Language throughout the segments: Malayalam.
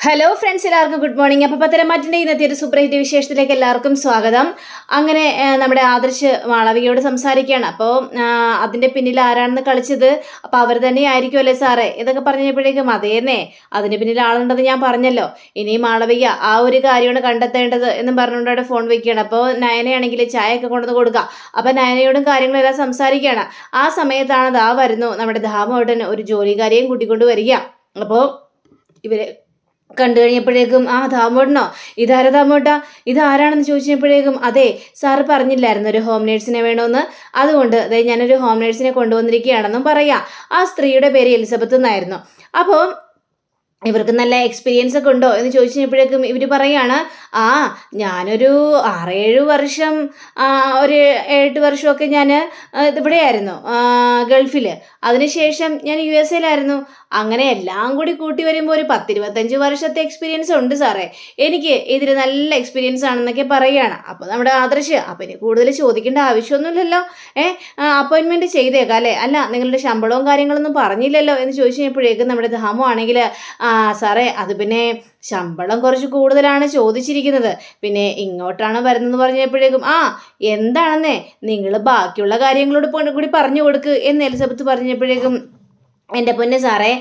ഹലോ ഫ്രണ്ട്സ്, എല്ലാവർക്കും ഗുഡ് മോർണിംഗ്. അപ്പോൾ പത്തരമാറ്റിൻ്റെ ഇന്നത്തെ ഒരു സൂപ്പർ ഹിറ്റ് വിശേഷത്തിലേക്ക് എല്ലാവർക്കും സ്വാഗതം. അങ്ങനെ നമ്മുടെ ആദർശ് മാളവികയോട് സംസാരിക്കുകയാണ്. അപ്പോൾ അതിൻ്റെ പിന്നിൽ ആരാണെന്ന് കളിച്ചത്, അപ്പോൾ അവർ തന്നെ ആയിരിക്കുമല്ലേ സാറേ ഇതൊക്കെ പറഞ്ഞപ്പോഴേക്കും അതേന്നേ അതിന് പിന്നിൽ ആളുണ്ടെന്ന് ഞാൻ പറഞ്ഞല്ലോ, ഇനി മാളവിക ആ ഒരു കാര്യമാണ് കണ്ടെത്തേണ്ടത് എന്നും പറഞ്ഞുകൊണ്ട് അവിടെ ഫോൺ വെക്കുകയാണ്. അപ്പോൾ നയനയാണെങ്കിൽ ചായയൊക്കെ കൊണ്ടുവന്ന് കൊടുക്കുക. അപ്പോൾ നയനയോടും കാര്യങ്ങളെല്ലാം സംസാരിക്കുകയാണ്. ആ സമയത്താണ് ദാ വരുന്നു നമ്മുടെ ദാമോട്ടൻ ഒരു ജോലിക്കാരിയും കൂട്ടിക്കൊണ്ട് വരിക. അപ്പോൾ ഇവര് കണ്ടു കഴിഞ്ഞപ്പോഴേക്കും ദാമോട്ടനോ, ഇതാരാ ദാമോട്ട, ഇതാരാണെന്ന് ചോദിച്ചപ്പോഴേക്കും അതെ സാറ് പറഞ്ഞില്ലായിരുന്നു ഒരു ഹോം നേഴ്സിനെ വേണമെന്ന്, അതുകൊണ്ട് അതെ ഞാനൊരു ഹോം നേഴ്സിനെ കൊണ്ടുവന്നിരിക്കുകയാണെന്നും പറയാം. ആ സ്ത്രീയുടെ പേര് എലിസബത്ത് എന്നായിരുന്നു. അപ്പോൾ ഇവർക്ക് നല്ല എക്സ്പീരിയൻസ് ഒക്കെ ഉണ്ടോ എന്ന് ചോദിച്ചപ്പോഴേക്കും ഇവർ പറയാണ്, ഞാനൊരു 6-7 വർഷം ഒരു 8 വർഷമൊക്കെ ഞാൻ ഇവിടെയായിരുന്നു ഗൾഫിൽ, അതിനുശേഷം ഞാൻ USA അങ്ങനെ എല്ലാം കൂടി കൂട്ടി വരുമ്പോൾ ഒരു 10-25 വർഷത്തെ എക്സ്പീരിയൻസ് ഉണ്ട് സാറേ, എനിക്ക് ഇതിൽ നല്ല എക്സ്പീരിയൻസ് ആണെന്നൊക്കെ പറയുകയാണ്. അപ്പോൾ നമ്മുടെ ആദർശ് അപ്പം ഇനി കൂടുതൽ ചോദിക്കേണ്ട ആവശ്യമൊന്നുമില്ലല്ലോ, അപ്പോയിൻമെൻറ്റ് ചെയ്തേക്കാം അല്ലേ, അല്ല നിങ്ങളുടെ ശമ്പളവും കാര്യങ്ങളൊന്നും പറഞ്ഞില്ലല്ലോ എന്ന് ചോദിച്ചപ്പോഴേക്കും നമ്മുടെ ധാമു ആണെങ്കിൽ സാറേ അത് പിന്നെ ശമ്പളം കുറച്ച് കൂടുതലാണ് ചോദിച്ചിരിക്കുന്നത്, പിന്നെ ഇങ്ങോട്ടാണ് വരുന്നതെന്ന് പറഞ്ഞപ്പോഴേക്കും എന്താണെന്നേ നിങ്ങൾ ബാക്കിയുള്ള കാര്യങ്ങളോട് കൂടി പറഞ്ഞു കൊടുക്ക് എന്ന് എലിസബത്ത് പറഞ്ഞപ്പോഴേക്കും എൻ്റെ പൊന്നെ സാറേ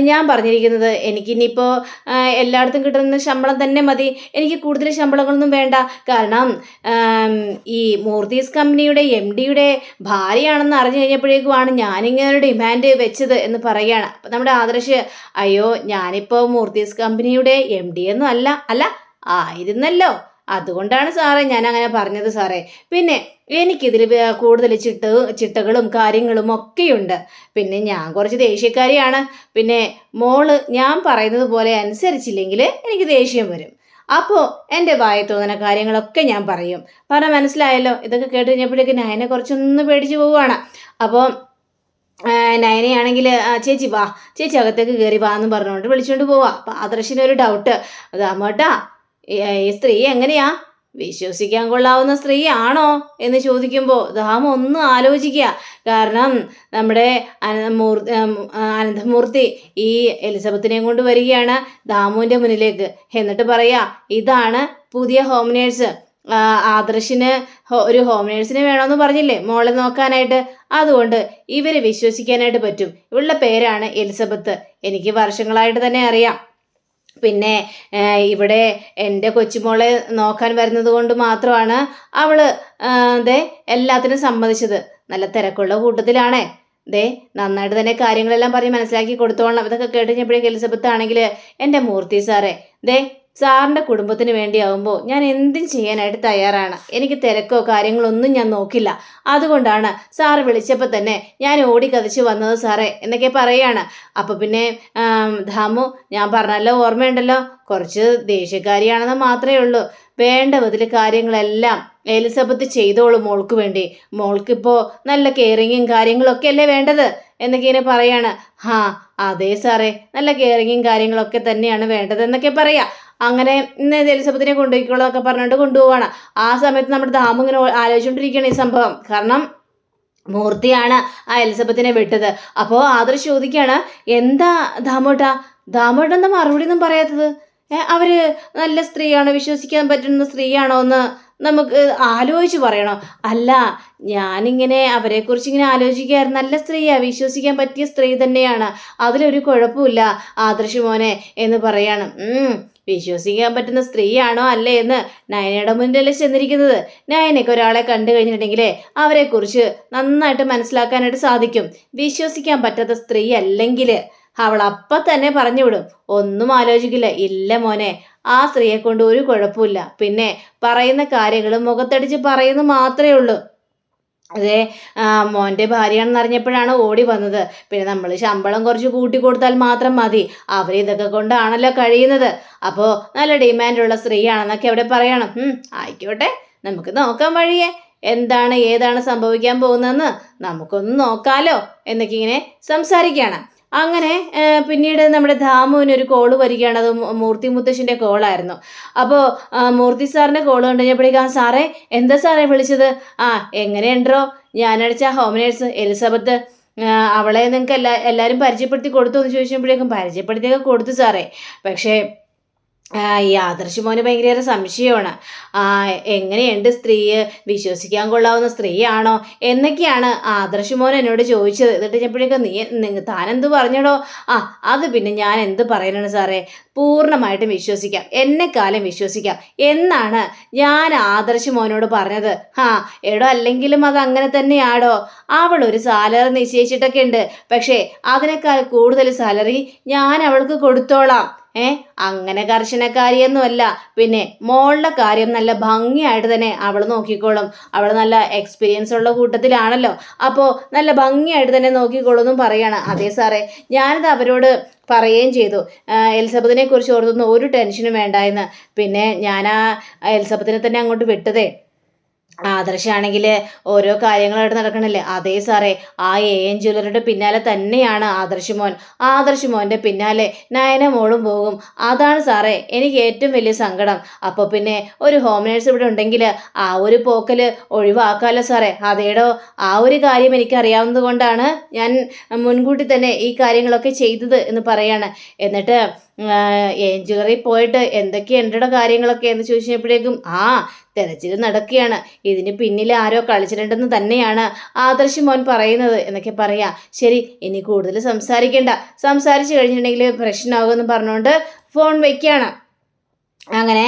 ഞാൻ പറഞ്ഞിരിക്കുന്നത് എനിക്കിനിയിപ്പോൾ എല്ലായിടത്തും കിട്ടുന്ന ശമ്പളം തന്നെ മതി, എനിക്ക് കൂടുതൽ ശമ്പളങ്ങളൊന്നും വേണ്ട, കാരണം ഈ മൂർത്തീസ് കമ്പനിയുടെ MD ഭാര്യയാണെന്ന് അറിഞ്ഞു കഴിഞ്ഞപ്പോഴേക്കുമാണ് ഞാനിങ്ങനെ ഒരു ഡിമാൻഡ് വെച്ചത് എന്ന് പറയുകയാണ്. അപ്പം നമ്മുടെ ആദർശ് അയ്യോ ഞാനിപ്പോൾ മൂർത്തീസ് കമ്പനിയുടെ MD ഒന്നും അല്ല ആയിരുന്നല്ലോ, അതുകൊണ്ടാണ് സാറേ ഞാൻ അങ്ങനെ പറഞ്ഞത് സാറേ, പിന്നെ എനിക്കിതിൽ കൂടുതൽ ചിട്ടകളും കാര്യങ്ങളും ഒക്കെയുണ്ട്, പിന്നെ ഞാൻ കുറച്ച് ദേഷ്യക്കാരിയാണ്, പിന്നെ മോള് ഞാൻ പറയുന്നത് പോലെ അനുസരിച്ചില്ലെങ്കിൽ എനിക്ക് ദേഷ്യം വരും, അപ്പോൾ എൻ്റെ വായ തോന്നുന്ന കാര്യങ്ങളൊക്കെ ഞാൻ പറയും, പറഞ്ഞാൽ മനസ്സിലായല്ലോ. ഇതൊക്കെ കേട്ട് കഴിഞ്ഞപ്പോഴേക്ക് നയനെ കുറച്ചൊന്ന് പേടിച്ച് പോവുകയാണ്. അപ്പോൾ നയനയാണെങ്കിൽ ചേച്ചി വാ, ചേച്ചി അകത്തേക്ക് കയറി വാ എന്ന് പറഞ്ഞുകൊണ്ട് വിളിച്ചുകൊണ്ട് പോവാം. അപ്പം ആദർശിനൊരു ഡൗട്ട്, അതാമോട്ടാ ഈ സ്ത്രീ എങ്ങനെയാ, വിശ്വസിക്കാൻ കൊള്ളാവുന്ന സ്ത്രീ ആണോ എന്ന് ചോദിക്കുമ്പോൾ ദാമ ഒന്ന് ആലോചിക്കുക. കാരണം നമ്മുടെ അനന്തമൂർത്തി ഈ എലിസബത്തിനെയും കൊണ്ട് വരികയാണ് ദാമുവിൻ്റെ മുന്നിലേക്ക്. എന്നിട്ട് പറയാ ഇതാണ് പുതിയ ഹോം നേഴ്സ്, ആദർശിന് ഒരു ഹോം നേഴ്സിനെ വേണമെന്ന് പറഞ്ഞില്ലേ മോളെ നോക്കാനായിട്ട്, അതുകൊണ്ട് ഇവരെ വിശ്വസിക്കാനായിട്ട് പറ്റും. ഇവളുടെ പേരാണ് എലിസബത്ത്, എനിക്ക് വർഷങ്ങളായിട്ട് തന്നെ അറിയാം, പിന്നെ ഇവിടെ എൻ്റെ കൊച്ചുമോളെ നോക്കാൻ വരുന്നത് കൊണ്ട് മാത്രമാണ് അവൾ എല്ലാത്തിനും സമ്മതിച്ചത്. നല്ല തിരക്കുള്ള കൂട്ടത്തിലാണേ, നന്നായിട്ട് തന്നെ കാര്യങ്ങളെല്ലാം പറഞ്ഞ് മനസ്സിലാക്കി കൊടുത്തോളണം. ഇതൊക്കെ കേട്ട് കഴിഞ്ഞപ്പോഴേക്കും എലിസബത്ത് ആണെങ്കിൽ എൻ്റെ മൂർത്തി സാറേ സാറിൻ്റെ കുടുംബത്തിന് വേണ്ടിയാവുമ്പോൾ ഞാൻ എന്തും ചെയ്യാനായിട്ട് തയ്യാറാണ്, എനിക്ക് തിരക്കോ കാര്യങ്ങളൊന്നും ഞാൻ നോക്കില്ല, അതുകൊണ്ടാണ് സാറ് വിളിച്ചപ്പോൾ തന്നെ ഞാൻ ഓടിക്കതച്ച് വന്നത് സാറേ എന്നൊക്കെ പറയുകയാണ്. അപ്പോൾ പിന്നെ ധാമു ഞാൻ പറഞ്ഞല്ലോ ഓർമ്മയുണ്ടല്ലോ, കുറച്ച് ദേഷ്യക്കാരിയാണെന്ന് മാത്രമേ ഉള്ളൂ, വേണ്ട വിധത്തിൽ കാര്യങ്ങളെല്ലാം എലിസബത്ത് ചെയ്തോളൂ മോൾക്ക് വേണ്ടി, മോൾക്കിപ്പോൾ നല്ല കെയറിങ്ങും കാര്യങ്ങളൊക്കെ അല്ലേ വേണ്ടത് എന്നൊക്കെ ഇങ്ങനെ പറയാണ്. അതെ സാറേ നല്ല കെയറിങ്ങും കാര്യങ്ങളൊക്കെ തന്നെയാണ് വേണ്ടത് എന്നൊക്കെ പറയാം. അങ്ങനെ ഇന്ന് എലിസബത്തിനെ കൊണ്ടുപോയിക്കോളൂ എന്നൊക്കെ പറഞ്ഞിട്ട് കൊണ്ടുപോവാണ്. ആ സമയത്ത് നമ്മുടെ ധാമു ഇങ്ങനെ ആലോചിച്ചുകൊണ്ടിരിക്കുകയാണ് ഈ സംഭവം, കാരണം മൂർത്തിയാണ് ആ എലിസബത്തിനെ വിട്ടത്. അപ്പോൾ ആദർശ് ചോദിക്കുകയാണ് എന്താ ദാമോട്ടെന്താ മറുപടി ഒന്നും പറയാത്തത്, അവർ നല്ല സ്ത്രീയാണോ, വിശ്വസിക്കാൻ പറ്റുന്ന സ്ത്രീയാണോ എന്ന് നമുക്ക് ആലോചിച്ച് പറയണോ? അല്ല ഞാനിങ്ങനെ അവരെക്കുറിച്ച് ഇങ്ങനെ ആലോചിക്കുകയായിരുന്നു, നല്ല സ്ത്രീയാണ്, വിശ്വസിക്കാൻ പറ്റിയ സ്ത്രീ തന്നെയാണ്, അതിലൊരു കുഴപ്പമില്ല ആദർശ് മോനെ എന്ന് പറയാണ്. വിശ്വസിക്കാൻ പറ്റുന്ന സ്ത്രീയാണോ അല്ലേ എന്ന് നയനയുടെ മുന്നിലല്ലേ ചെന്നിരിക്കുന്നത്. നയനയ്ക്ക് ഒരാളെ കണ്ടു കഴിഞ്ഞിട്ടുണ്ടെങ്കിലേ അവരെക്കുറിച്ച് നന്നായിട്ട് മനസ്സിലാക്കാനായിട്ട് സാധിക്കും. വിശ്വസിക്കാൻ പറ്റാത്ത സ്ത്രീ അല്ലെങ്കിൽ അവൾ അപ്പം തന്നെ പറഞ്ഞു വിടും, ഒന്നും ആലോചിക്കില്ല. ഇല്ല മോനെ ആ സ്ത്രീയെ കൊണ്ട് ഒരു കുഴപ്പമില്ല, പിന്നെ പറയുന്ന കാര്യങ്ങൾ മുഖത്തടിച്ച് പറയുന്നു മാത്രമേ ഉള്ളൂ. അതെ മോൻ്റെ ഭാര്യയാണെന്ന് അറിഞ്ഞപ്പോഴാണ് ഓടി വന്നത്, പിന്നെ നമ്മൾ ശമ്പളം കുറച്ച് കൂട്ടി കൊടുത്താൽ മാത്രം മതി, അവരിതൊക്കെ കൊണ്ടാണല്ലോ കഴിയുന്നത്, അപ്പോൾ നല്ല ഡിമാൻഡുള്ള സ്ത്രീയാണെന്നൊക്കെ അവിടെ പറയണം. ആയിക്കോട്ടെ നമുക്ക് നോക്കാൻ വഴിയേ, എന്താണ് ഏതാണ് സംഭവിക്കാൻ പോകുന്നതെന്ന് നമുക്കൊന്ന് നോക്കാലോ എന്നൊക്കെ ഇങ്ങനെ സംസാരിക്കുകയാണ്. അങ്ങനെ പിന്നീട് നമ്മുടെ ധാമുവിനൊരു കോള് വരികയാണ്, അത് മൂർത്തി മുത്തശ്ശിൻ്റെ കോളായിരുന്നു. അപ്പോൾ മൂർത്തി സാറിൻ്റെ കോള് കണ്ടു കഴിഞ്ഞപ്പോഴേക്കും സാറേ എന്താ സാറേ വിളിച്ചത്, എങ്ങനെയുണ്ടോ ഞാനടിച്ച ഹോം നേഴ്സ് എലിസബത്ത്, അവളെ നിങ്ങൾക്ക് എല്ലാവരും പരിചയപ്പെടുത്തി കൊടുത്തു എന്ന് ചോദിച്ചപ്പോഴേക്കും പരിചയപ്പെടുത്തിയൊക്കെ കൊടുത്തു സാറേ, പക്ഷേ ഈ ആദർശ് മോന് ഭയങ്കര സംശയമാണ്. ആ എങ്ങനെയുണ്ട് സ്ത്രീ, വിശ്വസിക്കാൻ കൊള്ളാവുന്ന സ്ത്രീയാണോ എന്നൊക്കെയാണ് ആദർശ് മോൻ എന്നോട് ചോദിച്ചത്. എന്നിട്ട് ചെപ്പോഴേക്കും താനെന്ത് പറഞ്ഞടോ? അത് പിന്നെ ഞാൻ എന്ത് പറയാനാണ് സാറേ, പൂർണ്ണമായിട്ടും വിശ്വസിക്കാം, എന്നെക്കാലം വിശ്വസിക്കാം എന്നാണ് ഞാൻ ആദർശ് മോനോട് പറഞ്ഞത്. എടോ അല്ലെങ്കിലും അത് അങ്ങനെ തന്നെയാടോ. അവൾ ഒരു സാലറി നിശ്ചയിച്ചിട്ടൊക്കെ ഉണ്ട്, പക്ഷേ അതിനേക്കാൾ കൂടുതൽ സാലറി ഞാൻ അവൾക്ക് കൊടുത്തോളാം. അങ്ങനെ കർശനക്കാരിയൊന്നുമല്ല. പിന്നെ മോളുടെ കാര്യം നല്ല ഭംഗിയായിട്ട് തന്നെ അവൾ നോക്കിക്കോളും. അവൾ നല്ല എക്സ്പീരിയൻസ് ഉള്ള കൂട്ടത്തിലാണല്ലോ, അപ്പോൾ നല്ല ഭംഗിയായിട്ട് തന്നെ നോക്കിക്കോളും എന്നും പറയാണ്. അതെ സാറേ, ഞാനിത് അവരോട് പറയുകയും ചെയ്തു, എലിസബത്തിനെ കുറിച്ച് ഓർത്തൊന്നും ഒരു ടെൻഷനും വേണ്ട എന്ന്. പിന്നെ ഞാൻ എലിസബത്തിനെ തന്നെ അങ്ങോട്ട് വിട്ടതേ. ആദർശാണെങ്കിൽ ഓരോ കാര്യങ്ങളായിട്ട് നടക്കണല്ലേ. അതേ സാറേ, ആ AN ജ്വല്ലറിയുടെ പിന്നാലെ തന്നെയാണ് ആദർശ് മോൻ്റെ പിന്നാലെ നയന മോളും പോകും. അതാണ് സാറേ എനിക്ക് ഏറ്റവും വലിയ സങ്കടം. അപ്പോൾ പിന്നെ ഒരു ഹോം നേഴ്സ് ഇവിടെ ഉണ്ടെങ്കിൽ ആ ഒരു പോക്കൽ ഒഴിവാക്കാമല്ലോ സാറേ. അതേടോ, ആ ഒരു കാര്യം എനിക്കറിയാവുന്നത് കൊണ്ടാണ് ഞാൻ മുൻകൂട്ടി തന്നെ ഈ കാര്യങ്ങളൊക്കെ ചെയ്തത് എന്ന് പറയാണ്. എന്നിട്ട് AN ജ്വല്ലറി പോയിട്ട് എന്തൊക്കെയുണ്ടോ കാര്യങ്ങളൊക്കെ എന്ന് ചോദിച്ചപ്പോഴേക്കും തെരച്ചിൽ നടക്കുകയാണ്, ഇതിന് പിന്നിൽ ആരോ കളിച്ചിട്ടുണ്ടെന്ന് തന്നെയാണ് ആദർശ് മോൻ പറയുന്നത് എന്നൊക്കെ പറയാം. ശരി, ഇനി കൂടുതൽ സംസാരിച്ചു കഴിഞ്ഞിട്ടുണ്ടെങ്കിൽ പ്രശ്നമാകുമെന്ന് പറഞ്ഞുകൊണ്ട് ഫോൺ വയ്ക്കുകയാണ്. അങ്ങനെ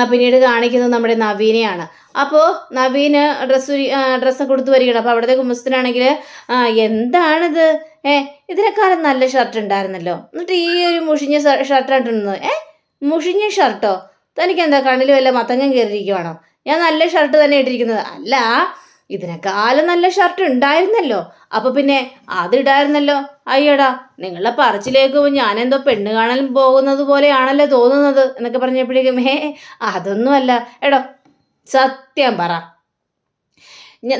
പിന്നീട് കാണിക്കുന്നത് നമ്മുടെ നവീനെയാണ്. അപ്പോൾ നവീന് ഡ്രസ്സൊക്കെ കൊടുത്ത് വരികയാണ്. അപ്പോൾ അവിടുത്തെ കുമ്പസ്ഥനാണെങ്കിൽ എന്താണിത്, ഇതിനേക്കാളും നല്ല ഷർട്ട് ഉണ്ടായിരുന്നല്ലോ, എന്നിട്ട് ഈ ഒരു മുഷിഞ്ഞ ഷർട്ടായിട്ടിരുന്നത്. മുഷിഞ്ഞ ഷർട്ടോ? തനിക്കെന്താ കണ്ണിൽ വല്ല മത്തങ്ങം കയറിയിരിക്കുവാണോ? ഞാൻ നല്ല ഷർട്ട് തന്നെ ഇട്ടിരിക്കുന്നത്. അല്ല, ഇതിനേക്കാളും നല്ല ഷർട്ട് ഉണ്ടായിരുന്നല്ലോ, അപ്പോൾ പിന്നെ അതിടായിരുന്നല്ലോ. അയ്യടാ, നിങ്ങളുടെ പറച്ചിലേക്ക് ഞാനെന്തോ പെണ്ണ് കാണാൻ പോകുന്നത് പോലെയാണല്ലോ തോന്നുന്നത് എന്നൊക്കെ പറഞ്ഞപ്പോഴേക്കും അതൊന്നുമല്ല. എടോ സത്യം പറ,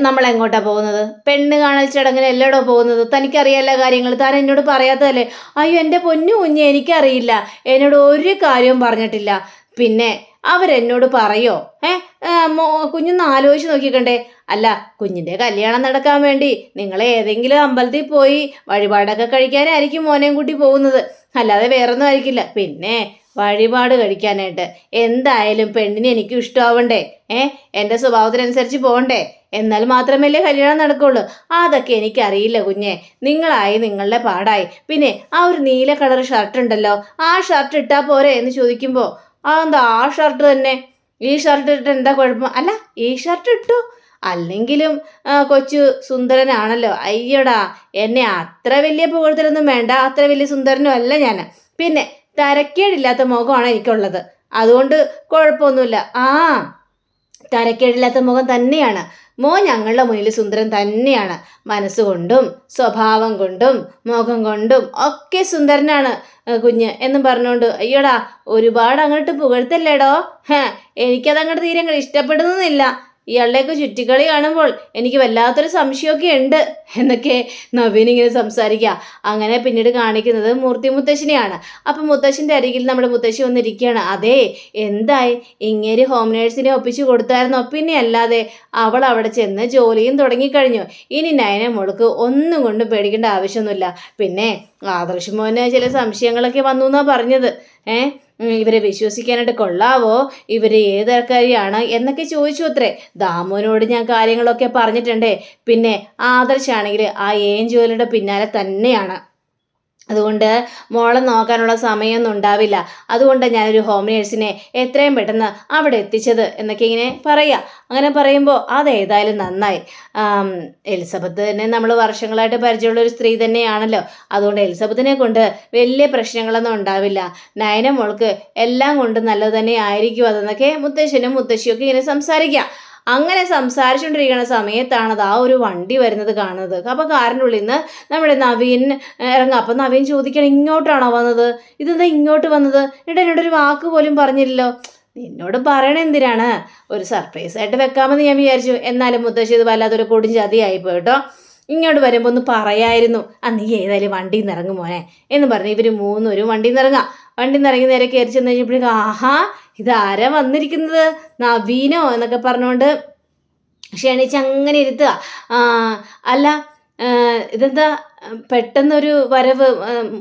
നമ്മൾ എങ്ങോട്ടാ പോകുന്നത്? പെണ്ണ് കാണൽ ചടങ്ങിന് എല്ലാടോ പോകുന്നത്? തനിക്കറിയാല്ല കാര്യങ്ങൾ, താൻ എന്നോട് പറയാത്തതല്ലേ? അയ്യോ എൻ്റെ പൊന്നു കുഞ്ഞെ, എനിക്കറിയില്ല, എന്നോട് ഒരു കാര്യവും പറഞ്ഞിട്ടില്ല. പിന്നെ അവരെന്നോട് പറയോ? കുഞ്ഞൊന്ന് ആലോചിച്ച് നോക്കിക്കണ്ടേ. അല്ല, കുഞ്ഞിൻ്റെ കല്യാണം നടക്കാൻ വേണ്ടി നിങ്ങളെ ഏതെങ്കിലും അമ്പലത്തിൽ പോയി വഴിപാടൊക്കെ കഴിക്കാനായിരിക്കും മോനെയും കൂട്ടി പോകുന്നത്, അല്ലാതെ വേറൊന്നും ആയിരിക്കില്ല. പിന്നെ വഴിപാട് കഴിക്കാനായിട്ട് എന്തായാലും പെണ്ണിനെ എനിക്കും ഇഷ്ടമാവണ്ടേ? എൻ്റെ സ്വഭാവത്തിനനുസരിച്ച് പോകണ്ടേ? എന്നാൽ മാത്രമല്ലേ കല്യാണം നടക്കുള്ളൂ. അതൊക്കെ എനിക്കറിയില്ല കുഞ്ഞെ, നിങ്ങളായി നിങ്ങളുടെ പാടായി. പിന്നെ ആ ഒരു നീല കളർ ഷർട്ട് ഉണ്ടല്ലോ, ആ ഷർട്ട് ഇട്ടാൽ പോരെ എന്ന് ചോദിക്കുമ്പോൾ എന്താ ആ ഷർട്ട് തന്നെ, ഈ ഷർട്ട് ഇട്ടിട്ട് എന്താ കുഴപ്പം? അല്ല, ഈ ഷർട്ട് ഇട്ടു, അല്ലെങ്കിലും കൊച്ചു സുന്ദരനാണല്ലോ. അയ്യടാ, എന്നെ അത്ര വലിയ പുകഴ്ത്തലൊന്നും വേണ്ട, അത്ര വലിയ സുന്ദരനും അല്ല ഞാൻ. പിന്നെ തരക്കേടില്ലാത്ത മുഖമാണ് എനിക്കുള്ളത്, അതുകൊണ്ട് കുഴപ്പമൊന്നുമില്ല. തരക്കേടില്ലാത്ത മുഖം തന്നെയാണ് മോൻ, ഞങ്ങളുടെ മുന്നിൽ സുന്ദരൻ തന്നെയാണ്. മനസ്സുകൊണ്ടും സ്വഭാവം കൊണ്ടും മുഖം കൊണ്ടും ഒക്കെ സുന്ദരനാണ് കുഞ്ഞ് എന്നും പറഞ്ഞുകൊണ്ട്. അയ്യോടാ, ഒരുപാട് അങ്ങോട്ട് പുകഴ്ത്തല്ലേടോ. എനിക്കതങ്ങോട്ട് തീരെ ഇഷ്ടപ്പെടുന്നില്ല. ഇയാളുടെയൊക്കെ ചുറ്റിക്കളി കാണുമ്പോൾ എനിക്ക് വല്ലാത്തൊരു സംശയമൊക്കെ ഉണ്ട് എന്നൊക്കെ നവീൻ ഇങ്ങനെ സംസാരിക്കുക. അങ്ങനെ പിന്നീട് കാണിക്കുന്നത് മൂർത്തി മുത്തശ്ശിനെയാണ്. അപ്പം മുത്തശ്ശിൻ്റെ അരികിൽ നമ്മുടെ മുത്തശ്ശി വന്നിരിക്കുകയാണ്. അതേ, എന്തായി? ഇങ്ങേര് ഹോം നേഴ്സിനെ ഒപ്പിച്ചു കൊടുത്തായിരുന്നോ? പിന്നെ അല്ലാതെ അവൾ അവിടെ ചെന്ന് ജോലിയും തുടങ്ങിക്കഴിഞ്ഞു. ഇനി നയന മോൾക്ക് ഒന്നും കൊണ്ടും പേടിക്കേണ്ട ആവശ്യമൊന്നുമില്ല. പിന്നെ ആദർശ് മോന് ചില സംശയങ്ങളൊക്കെ വന്നു എന്നാണ് പറഞ്ഞത്. ഇവരെ വിശ്വസിക്കാനായിട്ട് കൊള്ളാവോ, ഇവർ ഏതാൾക്കാരിയാണ് എന്നൊക്കെ ചോദിച്ചു അത്രേ. ദാമുവിനോട് ഞാൻ കാര്യങ്ങളൊക്കെ പറഞ്ഞിട്ടുണ്ടേ. പിന്നെ ആദർശാണെങ്കിൽ ആ AN ജ്വല്ലറിയുടെ പിന്നാലെ തന്നെയാണ്. അതുകൊണ്ട് മോളെ നോക്കാനുള്ള സമയമൊന്നും ഉണ്ടാവില്ല. അതുകൊണ്ട് ഞാനൊരു ഹോം നേഴ്സിനെ എത്രയും പെട്ടെന്ന് അവിടെ എത്തിച്ചത് എന്നൊക്കെ ഇങ്ങനെ പറയാം. അങ്ങനെ പറയുമ്പോൾ അതേതായാലും നന്നായി. എലിസബത്ത് തന്നെ നമ്മൾ വർഷങ്ങളായിട്ട് പരിചയമുള്ള ഒരു സ്ത്രീ തന്നെയാണല്ലോ. അതുകൊണ്ട് എലിസബത്തിനെ കൊണ്ട് വലിയ പ്രശ്നങ്ങളൊന്നും ഉണ്ടാവില്ല. നയന മോൾക്ക് എല്ലാം കൊണ്ട് നല്ലത് തന്നെ ആയിരിക്കും അതെന്നൊക്കെ മുത്തശ്ശനും മുത്തശ്ശിയൊക്കെ ഇങ്ങനെ സംസാരിക്കാം. അങ്ങനെ സംസാരിച്ചുകൊണ്ടിരിക്കുന്ന സമയത്താണ് ആ ഒരു വണ്ടി വരുന്നത് കാണുന്നത്. അപ്പോൾ കാറിൻ്റെ ഉള്ളിൽ നിന്ന് നമ്മുടെ നവീൻ ഇറങ്ങുക. അപ്പം നവീൻ ചോദിക്കണം, ഇങ്ങോട്ടാണോ വന്നത്? ഇതെന്താ ഇങ്ങോട്ട് വന്നത്? എന്നിട്ട് എന്നോടൊരു വാക്ക് പോലും പറഞ്ഞില്ലല്ലോ. നിന്നോട് പറയണ എന്തിനാണ്? ഒരു സർപ്രൈസ് ആയിട്ട് വെക്കാമെന്ന് ഞാൻ വിചാരിച്ചു. എന്നാലും മുത്തശ്ശി ഇത് വല്ലാത്തൊരു കൊടുംചതിയായിപ്പോയി കേട്ടോ. ഇങ്ങോട്ട് വരുമ്പോൾ ഒന്ന് പറയായിരുന്നു. നീ ഏതായാലും വണ്ടിയിൽ നിന്ന് ഇറങ്ങും മോനെ എന്ന് പറഞ്ഞ് ഇവർ മൂന്നൊരു വണ്ടിയിൽ നിന്ന് ഇറങ്ങാം. വണ്ടിയിൽ നിന്ന് ഇറങ്ങി നേരെ കയറി ചെന്ന് കഴിഞ്ഞപ്പോഴേക്കും ഇതാരാ വന്നിരിക്കുന്നത്? നവീനോ എന്നൊക്കെ പറഞ്ഞുകൊണ്ട് ക്ഷണിച്ച് അങ്ങനെ ഇരുത്തുക. അല്ല, ഇതെന്താ പെട്ടെന്നൊരു വരവ്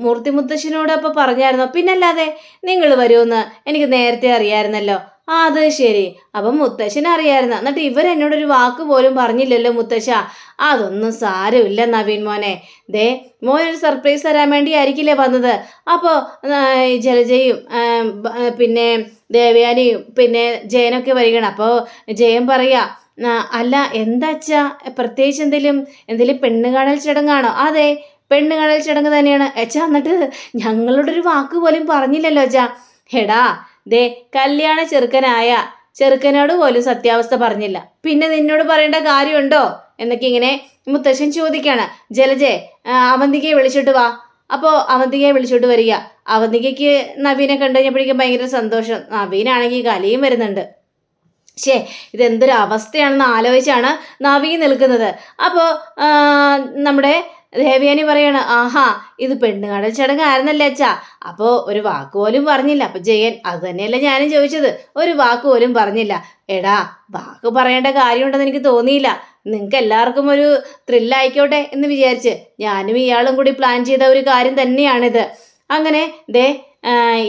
മൂർത്തി മുത്തശ്ശനോട് അപ്പോൾ പറഞ്ഞായിരുന്നോ? പിന്നല്ലാതെ നിങ്ങൾ വരുമെന്ന് എനിക്ക് നേരത്തെ അറിയാമായിരുന്നല്ലോ. അത് ശരി. അപ്പം മുത്തശ്ശൻ അറിയാമായിരുന്നു. എന്നിട്ട് ഇവരെന്നോടൊരു വാക്ക് പോലും പറഞ്ഞില്ലല്ലോ മുത്തശ്ശ. അതൊന്നും സാരമില്ല നവീൻ മോനെ. ദേ മോനൊരു സർപ്രൈസ് തരാൻ വേണ്ടി ആയിരിക്കില്ലേ വന്നത്. അപ്പോൾ ജലജയും പിന്നെ ദേവയാനിയും പിന്നെ ജയനൊക്കെ വരികയാണ്. അപ്പോൾ ജയൻ പറയാ, അല്ല എന്താച്ചാ പ്രത്യേകിച്ച് എന്തെങ്കിലും പെണ്ണ് കാണൽ ചടങ്ങാണോ? അതെ, പെണ്ണ് കാണൽ ചടങ്ങ് തന്നെയാണ് അച്ഛാ. എന്നിട്ട് ഞങ്ങളോടൊരു വാക്ക് പോലും പറഞ്ഞില്ലല്ലോ അച്ഛാ. എടാ ദേ കല്യാണ ചെറുക്കനോട് പോലും സത്യാവസ്ഥ പറഞ്ഞില്ല, പിന്നെ നിന്നോട് പറയേണ്ട കാര്യമുണ്ടോ എന്നൊക്കെ ഇങ്ങനെ മുത്തശ്ശൻ ചോദിക്കാണ്. ജലജെ അവന്തികയെ വിളിച്ചിട്ട് വാ. അപ്പോൾ അവന്തികയെ വിളിച്ചോട്ട് വരിക. അവന്തികയ്ക്ക് നവീനെ കണ്ടു കഴിഞ്ഞപ്പോഴേക്കും ഭയങ്കര സന്തോഷം. നവീനാണെങ്കിൽ കലയും വരുന്നുണ്ട്. ഇതെന്തൊരു അവസ്ഥയാണെന്ന് ആലോചിച്ചാണ് നവീൻ നിൽക്കുന്നത്. അപ്പോൾ നമ്മുടെ ദേവയാനി പറയാണ്, ആഹാ ഇത് പെണ്ണുകാണൽ ചടങ്ങായിരുന്നല്ലേ അച്ഛാ. അപ്പോൾ ഒരു വാക്ക് പോലും പറഞ്ഞില്ല. അപ്പോൾ ജയൻ, അത് തന്നെയല്ല ഞാനും ചോദിച്ചത്, ഒരു വാക്ക് പോലും പറഞ്ഞില്ല. എടാ വാക്ക് പറയേണ്ട കാര്യമുണ്ടെന്ന് എനിക്ക് തോന്നിയില്ല. നിങ്ങൾക്ക് എല്ലാവർക്കും ഒരു ത്രില്ലായിക്കോട്ടെ എന്ന് വിചാരിച്ച് ഞാനും ഇയാളും കൂടി പ്ലാൻ ചെയ്ത ഒരു കാര്യം തന്നെയാണിത്. അങ്ങനെ ദേ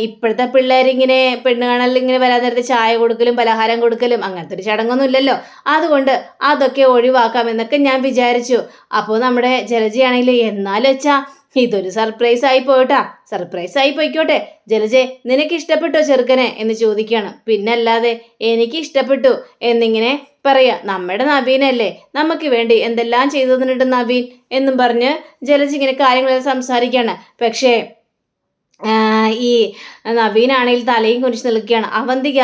ഇപ്പോഴത്തെ പിള്ളേരിങ്ങനെ പെണ്ണ് കാണലിൽ ഇങ്ങനെ വരാൻ നേരത്തെ ചായ കൊടുക്കലും പലഹാരം കൊടുക്കലും അങ്ങനത്തെ ഒരു ചടങ്ങൊന്നും ഇല്ലല്ലോ. അതുകൊണ്ട് അതൊക്കെ ഒഴിവാക്കാം എന്നൊക്കെ ഞാൻ വിചാരിച്ചു. അപ്പോൾ നമ്മുടെ ജലജയാണെങ്കിൽ, എന്നാലും അച്ഛാ ഇതൊരു സർപ്രൈസ് ആയി പോയിട്ടാ. സർപ്രൈസ് ആയി പോയിക്കോട്ടെ. ജലജെ നിനക്ക് ഇഷ്ടപ്പെട്ടോ ചെറുക്കനെ എന്ന് ചോദിക്കുകയാണ്. പിന്നല്ലാതെ എനിക്ക് ഇഷ്ടപ്പെട്ടു എന്നിങ്ങനെ പറയാ. നമ്മുടെ നവീനല്ലേ, നമുക്ക് വേണ്ടി എന്തെല്ലാം ചെയ്തു തന്നിട്ടുണ്ട് നവീൻ എന്നും പറഞ്ഞ് ജലജ ഇങ്ങനെ കാര്യങ്ങളെല്ലാം സംസാരിക്കുകയാണ്. പക്ഷേ ഈ നവീനാണെങ്കിൽ തലയും കുനിച്ച് നിൽക്കുകയാണ്. അവന്തിക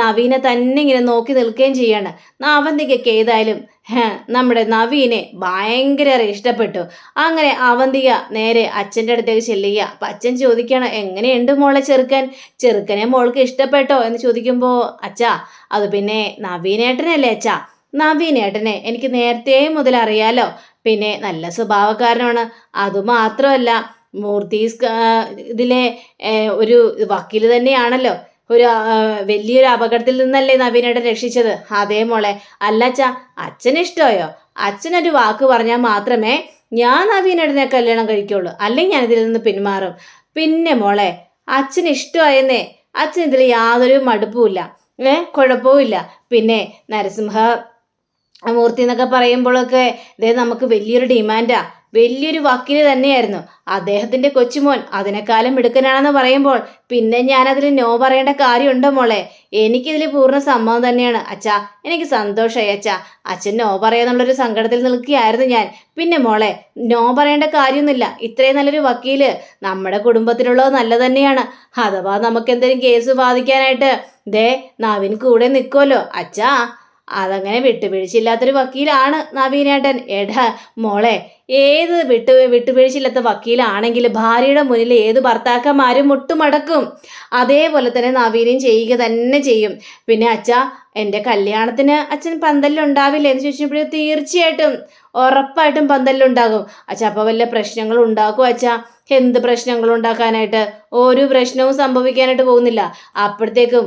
നവീനെ തന്നെ ഇങ്ങനെ നോക്കി നിൽക്കുകയും ചെയ്യാണ്. അവന്തികയ്ക്ക് ഏതായാലും നമ്മുടെ നവീനെ ഭയങ്കര ഇഷ്ടപ്പെട്ടു. അങ്ങനെ അവന്തിക നേരെ അച്ഛൻ്റെ അടുത്തേക്ക് ചെല്ലുക. അപ്പം അച്ഛൻ ചോദിക്കുകയാണ്, എങ്ങനെയുണ്ട് മോളെ ചെറുക്കനെ മോൾക്ക് ഇഷ്ടപ്പെട്ടോ എന്ന് ചോദിക്കുമ്പോൾ, അച്ഛാ അത് പിന്നെ നവീനേട്ടനല്ലേ അച്ഛാ. നവീനേട്ടനെ എനിക്ക് നേരത്തെ മുതൽ അറിയാലോ. പിന്നെ നല്ല സ്വഭാവക്കാരനാണ്. അതുമാത്രമല്ല മൂർത്തീസ് ഇതിലെ ഒരു വക്കീൽ തന്നെയാണല്ലോ. ഒരു വലിയൊരു അപകടത്തിൽ നിന്നല്ലേ നവീനേട്ടൻ രക്ഷിച്ചത്. അതേ മോളെ. അല്ല അച്ഛാ, അച്ഛന് ഇഷ്ടമായോ? അച്ഛനൊരു വാക്ക് പറഞ്ഞാൽ മാത്രമേ ഞാൻ നവീനേട്ടനെ കല്യാണം കഴിക്കുള്ളൂ, അല്ലെങ്കിൽ ഞാനിതിൽ നിന്ന് പിന്മാറും. പിന്നെ മോളെ അച്ഛന് ഇഷ്ടമായെന്നേ. അച്ഛൻ ഇതിൽ യാതൊരു മടുപ്പുമില്ല, കുഴപ്പവുമില്ല. പിന്നെ നരസിംഹമൂർത്തി എന്നൊക്കെ പറയുമ്പോഴൊക്കെ ഇതേ നമുക്ക് വലിയൊരു ഡിമാൻഡാ. വലിയൊരു വക്കീല് തന്നെയായിരുന്നു. അദ്ദേഹത്തിൻ്റെ കൊച്ചുമോൻ അതിനേക്കാളും മിടുക്കനാണെന്ന് പറയുമ്പോൾ പിന്നെ ഞാനതിൽ നോ പറയേണ്ട കാര്യമുണ്ടോ മോളെ? എനിക്കിതിൽ പൂർണ്ണ സമ്മതം തന്നെയാണ് അച്ഛാ. എനിക്ക് സന്തോഷമായി അച്ഛാ. അച്ഛൻ നോ പറയാന്നുള്ളൊരു സങ്കടത്തിൽ നിൽക്കുകയായിരുന്നു ഞാൻ. പിന്നെ മോളെ നോ പറയേണ്ട കാര്യമൊന്നുമില്ല. ഇത്രയും നല്ലൊരു വക്കീല് നമ്മുടെ കുടുംബത്തിലുള്ളത് നല്ല തന്നെയാണ്. അഥവാ നമുക്ക് എന്തെങ്കിലും കേസ് വാദിക്കാനായിട്ട് ദേ നവീൻ കൂടെ നിൽക്കുമല്ലോ അച്ഛാ. അതങ്ങനെ വിട്ടുവീഴ്ചയില്ലാത്തൊരു വക്കീലാണ് നവീനേട്ടൻ. എടാ മോളെ, ഏത് വിട്ടുവീഴ്ചയില്ലാത്ത വക്കീലാണെങ്കിൽ ഭാര്യയുടെ മുന്നിൽ ഏത് ഭർത്താക്കന്മാരും മുട്ടുമടക്കും. അതേപോലെ തന്നെ നവീനും ചെയ്യുക തന്നെ ചെയ്യും. പിന്നെ അച്ഛാ എൻ്റെ കല്യാണത്തിന് അച്ഛൻ പന്തലിലുണ്ടാവില്ലേ എന്ന് ചോദിച്ചപ്പോഴേ, തീർച്ചയായിട്ടും ഉറപ്പായിട്ടും പന്തലിലുണ്ടാകും അച്ഛാ. അപ്പോൾ വല്ല പ്രശ്നങ്ങളും ഉണ്ടാക്കും അച്ഛാ? എന്ത് പ്രശ്നങ്ങൾ ഉണ്ടാക്കാനായിട്ട്? ഒരു പ്രശ്നവും സംഭവിക്കാനായിട്ട് പോകുന്നില്ല. അപ്പോഴത്തേക്കും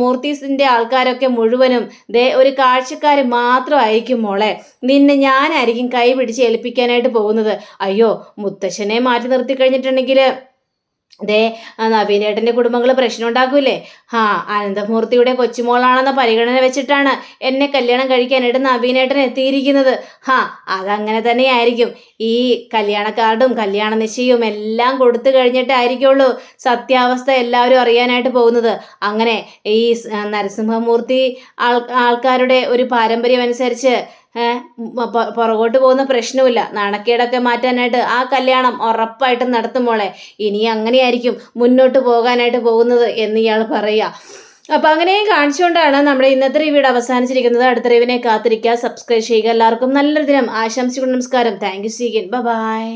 മൂർത്തീസിൻ്റെ ആൾക്കാരൊക്കെ മുഴുവനും ദേ ഒരു കാഴ്ചക്കാർ മാത്രമായിരിക്കും മോളെ. നിന്നെ ഞാനായിരിക്കും കൈ പിടിച്ച് ഏൽപ്പിക്കാനായിട്ട് പോകുന്നത്. അയ്യോ മുത്തശ്ശനെ മാറ്റി നിർത്തി കഴിഞ്ഞിട്ടുണ്ടെങ്കിൽ ദേ നവീനേട്ടൻ്റെ കുടുംബങ്ങൾ പ്രശ്നം ഉണ്ടാക്കൂലേ? അനന്തമൂർത്തിയുടെ കൊച്ചുമോളാണെന്ന പരിഗണന വെച്ചിട്ടാണ് എന്നെ കല്യാണം കഴിക്കാനായിട്ട് നവീനേട്ടൻ എത്തിയിരിക്കുന്നത്. അതങ്ങനെ തന്നെയായിരിക്കും. ഈ കല്യാണ കാർഡും കല്യാണ നിശ്ചയവും എല്ലാം കൊടുത്തു കഴിഞ്ഞിട്ടായിരിക്കുള്ളൂ സത്യാവസ്ഥ എല്ലാവരും അറിയാനായിട്ട് പോകുന്നത്. അങ്ങനെ ഈ നരസിംഹമൂർത്തി ആൾക്കാരുടെ ഒരു പാരമ്പര്യം അനുസരിച്ച് പുറകോട്ട് പോകുന്ന പ്രശ്നമില്ല. നാണക്കേടൊക്കെ മാറ്റാനായിട്ട് ആ കല്യാണം ഉറപ്പായിട്ടും നടത്തും മോളെ. ഇനി അങ്ങനെയായിരിക്കും മുന്നോട്ട് പോകാനായിട്ട് പോകുന്നത് എന്ന് ഇയാൾ പറയുക. അപ്പം അങ്ങനെ കാണിച്ചുകൊണ്ടാണ് നമ്മുടെ ഇന്നത്തെ റിവ്യൂ അവസാനിച്ചിരിക്കുന്നത്. അടുത്ത റിവ്യൂവിനെ കാത്തിരിക്കുക, സബ്സ്ക്രൈബ് ചെയ്യുക. എല്ലാവർക്കും നല്ലൊരു ദിനം ആശംസിക്കുന്നു. നമസ്കാരം. Thank you. See you again. By.